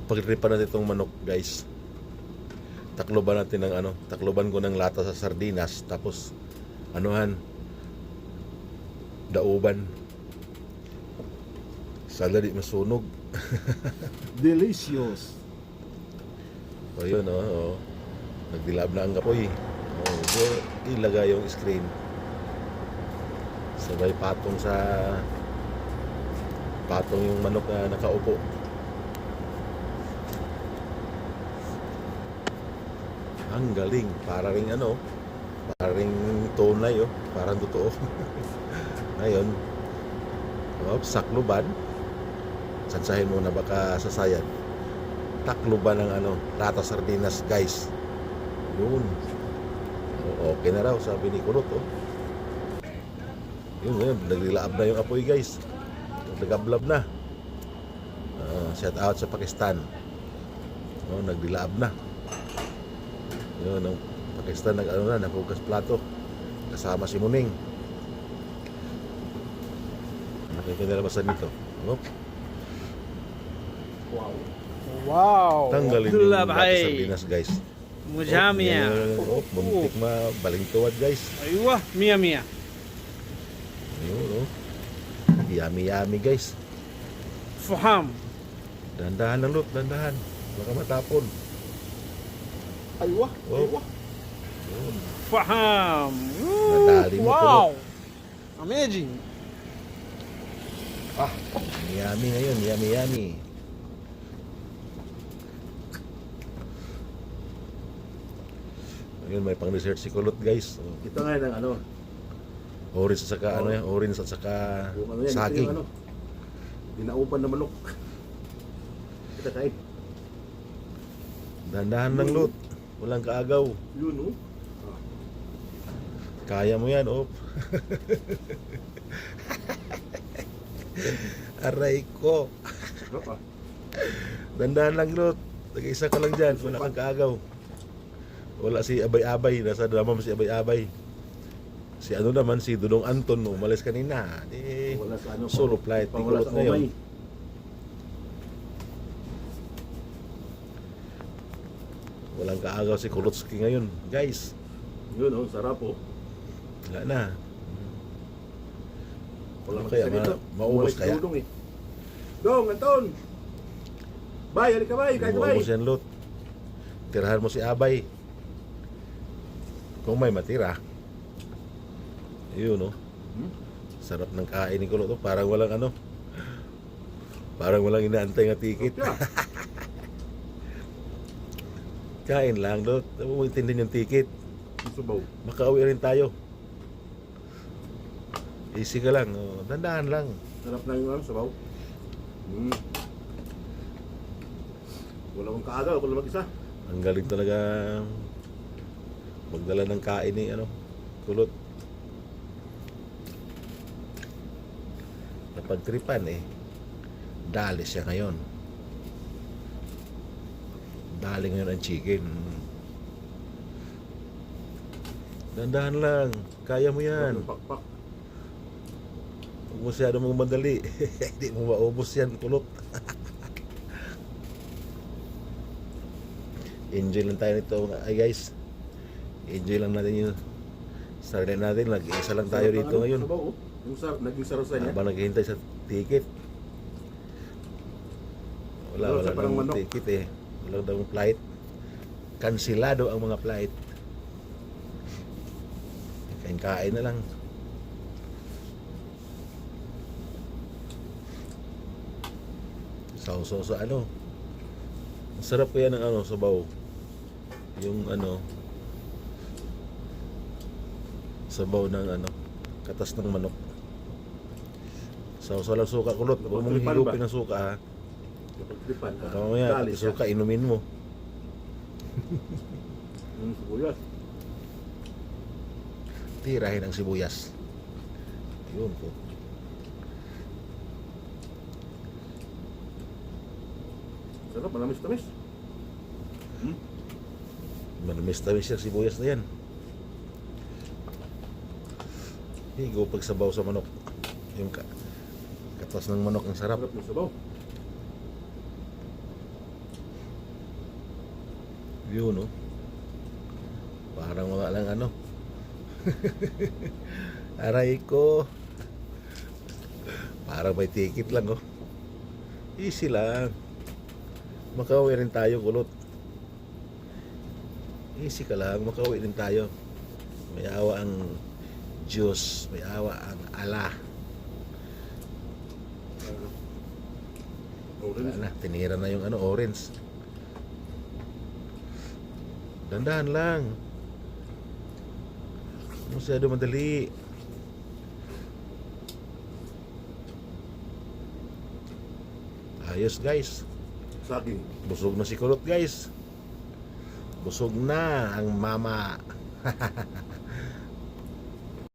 Pagtripan natin itong manok, guys. Takloban natin ng ano, takloban ko ng lata sa sardinas, tapos anuhan, dauban. Sana di masunog. Delicious. O yun, nagdilab na ang kapoy. So, ilagay yung screen. Sabay patong yung manok na nakaupo. Ang galing, para ring tunay, parang totoo. Ngayon, sakluban. Sansahin muna, baka sasayan. Takluban ng lata sardinas, guys. Yun. Okay na raw, sabi ni Kulot. Yun, naglaab na yung apoy, guys. Nagablab na. Shout out sa Pakistan. Nagdilaab na. Yun, ang Pakistan naghugas plato. Kasama si Muning. Nakikinalabasan nito. Wow. Tanggalin yung lata sardinas, guys. مجامية. Buntik balingtuwad, guys. أيوة مية مية. Yun, yummy, guys. فحام. Dandahan ng Lot, dandahan. Baka matapon. Aywa. Yun. فحام. Nadali mo, واو. Amazing. Yummy ngayon, yummy. Ngayon, may pang-dessert si Kulot, guys. Ito nga ng Orange at saka, orange at saka yung saging. ito yung dinaupan na manok. Kita kain. Dandahan ng Lot. Walang kaagaw. Yun, Kaya mo yan, Aray ko. Dandahan lang, Lot. Tag-isa ka lang dyan. Wala kang kaagaw. Wala si Abay-Abay. Nasa drama mo si Abay-Abay. Si naman, si Dudong Anton. Umalis kanina. Wala sa Solo flight. Wala Kulot sa na yun. umay. Walang kaagaw si Kulotski ngayon. Guys, Yun, sarap wala na. Wala Ano kaya? Maubos kaya? Dong, Anton! Bay, halika bay, kahit bay! Maubos yan, Lot. Tirahan mo si Abay. Kung may matira. Yun, Sarap ng kain ni Kulot. Parang walang parang walang inaantay nga ticket. Kain lang, Lot. Huwag mo intindihin yung ticket. Subaw. Makauwi rin tayo. Easy ka lang. Dandahan lang. Sarap na yung sabaw. Wala akong kaagaw, ako lang mag-isa. Ang galing talaga magdala ng kain ni Kulot. Napagtripan Dali siya ngayon. Dali ngayon ang chicken. Dandahan lang. Kaya mo yan. Pakpak. Huwag mo masyado mong madali. Hindi mo maubos yan, Kulot. Enjoy lang tayo nito, guys. Enjoy lang natin yung sarili natin. Nag-isa lang tayo dito ngayon. Sabaw, naging sarosa niya. Habang naghihintay sa ticket. Wala Parang nang manok. ticket Wala daw flight. Kansilado ang mga flight. Kain na lang. Sausaw sa Masarap ko yan ng sabaw. Yung sabaw ng katas ng manok. Sausaw lang suka, Kulot. Huwag mong Napagtripan higupin ba? ng suka, ha. Kapag-tripan. Baka mamaya, pati suka, inumin mo. Sibuyas. Tirahin ang sibuyas. Yun po. Sarap, manamis-tamis. Manamis-tamis yung sibuyas na yan. Higo pagsabaw sa manok. Yung katas ng manok ang sarap. Sarap ng sabaw. Yun, no? Parang wala lang ano. Aray ko. Parang may ticket lang, oh. Easy lang. Makauwi rin tayo, kulot. Easy ka lang, makauwi rin tayo. May awa ang Diyos, may awa ang Allah. Wala na, tinira na yung ano, orange. Dandahan lang. Masyado madali. Ayos guys. Saging. Busog na si Kulot guys. Busog na ang mama.